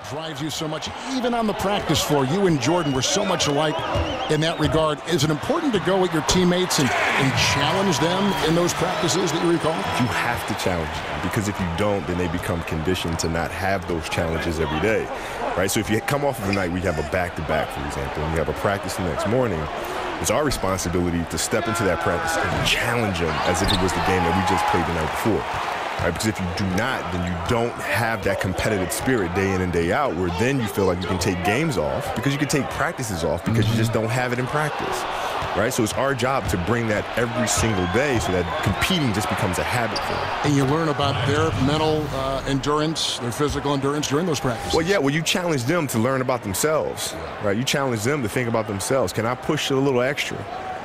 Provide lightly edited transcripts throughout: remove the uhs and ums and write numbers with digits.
that drives you so much? Even on the practice floor, you and Jordan were so much alike in that regard. Is it important to go with your teammates and challenge them in those practices that you recall? You have to challenge them, because if you don't, then they become conditioned to not have those challenges every day, right? So if you come off of a night, we have a back-to-back, for example, and you have a practice the next morning, it's our responsibility to step into that practice and challenge them as if it was the game that we just played the night before. Right? Because if you do not, then you don't have that competitive spirit day in and day out, where then you feel like you can take games off, because you can take practices off because you just don't have it in practice. Right? So it's our job to bring that every single day so that competing just becomes a habit for them. And you learn about their mental endurance, their physical endurance during those practices. Well, yeah, you challenge them to learn about themselves, right? You challenge them to think about themselves. Can I push it a little extra?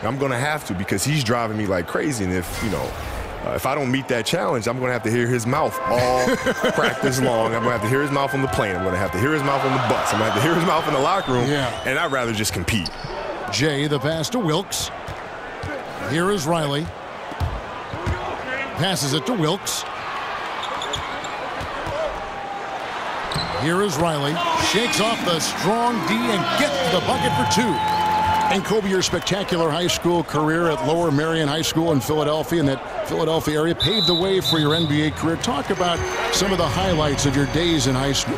I'm going to have to, because he's driving me like crazy. And if I don't meet that challenge, I'm going to have to hear his mouth all practice long. I'm going to have to hear his mouth on the plane. I'm going to have to hear his mouth on the bus. I'm going to have to hear his mouth in the locker room. Yeah. And I'd rather just compete. Jay, the pass to Wilkes. Here is Riley. Passes it to Wilkes. Here is Riley. Shakes off the strong D and gets the bucket for two. And Kobe, your spectacular high school career at Lower Merion High School in Philadelphia, in that Philadelphia area, paved the way for your NBA career. Talk about some of the highlights of your days in high school.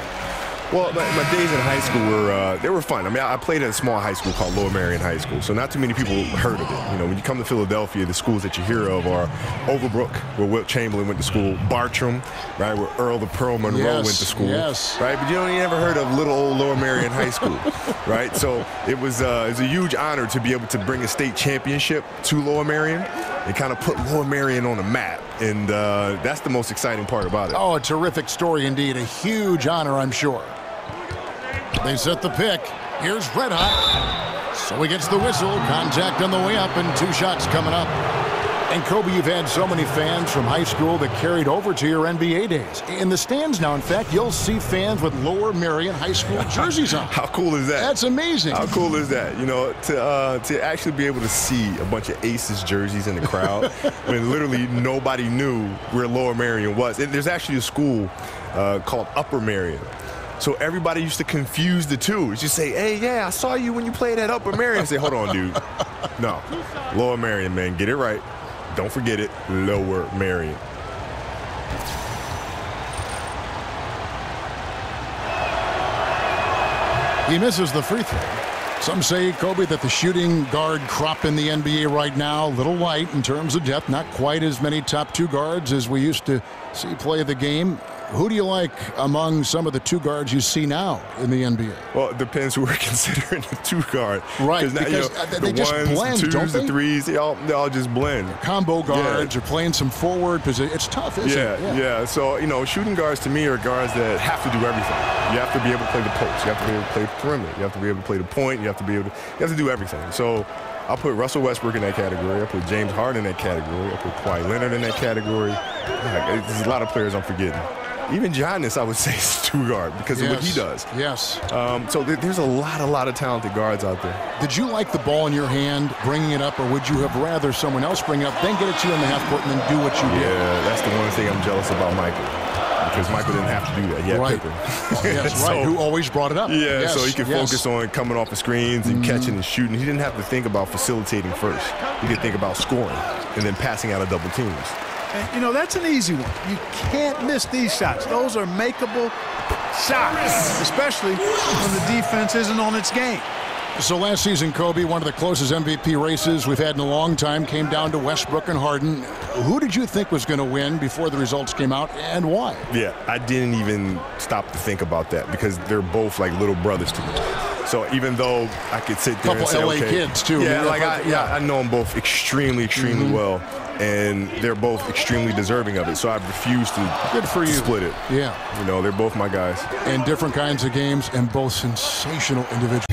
Well, my days in high school were fun. I mean, I played at a small high school called Lower Merion High School, so not too many people heard of it. When you come to Philadelphia, the schools that you hear of are Overbrook, where Wilt Chamberlain went to school, Bartram, right, where Earl the Pearl Monroe went to school, right? But you never heard of little old Lower Merion High School, right? So it was a huge honor to be able to bring a state championship to Lower Merion and kind of put Lower Merion on the map. And that's the most exciting part about it. Oh, a terrific story indeed. A huge honor, I'm sure. They set the pick. Here's Red Hot. So he gets the whistle. Contact on the way up, and two shots coming up. And Kobe, you've had so many fans from high school that carried over to your NBA days. In the stands now, in fact, you'll see fans with Lower Merion High School jerseys on. How cool is that? That's amazing. How cool is that? To actually be able to see a bunch of Aces jerseys in the crowd when literally nobody knew where Lower Merion was. And there's actually a school called Upper Merion. So everybody used to confuse the two. It's just say, hey, yeah, I saw you when you played at Upper Merion. I say, hold on, dude. No, Lower Merion, man. Get it right. Don't forget it. Lower Merion. He misses the free throw. Some say, Kobe, that the shooting guard crop in the NBA right now, a little light in terms of depth, not quite as many top two guards as we used to see play the game. Who do you like among some of the two guards you see now in the NBA? Well, it depends who we're considering the two guard. Right, because they just blend, the twos, don't they? The threes, they all just blend. Combo guards are playing some forward position. It's tough, isn't it? Yeah. So, shooting guards to me are guards that have to do everything. You have to be able to play the post. You have to be able to play the perimeter. You have to be able to play the point. You have to do everything. So I'll put Russell Westbrook in that category. I'll put James Harden in that category. I'll put Kawhi Leonard in that category. There's a lot of players I'm forgetting. Even Giannis, I would say, is two guard because of what he does. Yes. So there's a lot of talented guards out there. Did you like the ball in your hand, bringing it up, or would you have rather someone else bring it up, then get it to you in the half court, and then do what you did? Yeah, that's the one thing I'm jealous about Michael. Because Michael didn't have to do that. He had Pippen. Yes, right. Who always brought it up. Yeah, so he could focus on coming off the screens and catching and shooting. He didn't have to think about facilitating first. He could think about scoring and then passing out of double teams. And, that's an easy one. You can't miss these shots. Those are makeable shots, especially when the defense isn't on its game. So last season, Kobe, one of the closest MVP races we've had in a long time, came down to Westbrook and Harden. Who did you think was going to win before the results came out, and why? Yeah, I didn't even stop to think about that because they're both like little brothers to me. So even though I could sit there and say, LA kids too. I know them both extremely well, and they're both extremely deserving of it. So I refuse to split it. Yeah. They're both my guys. And different kinds of games, and both sensational individuals.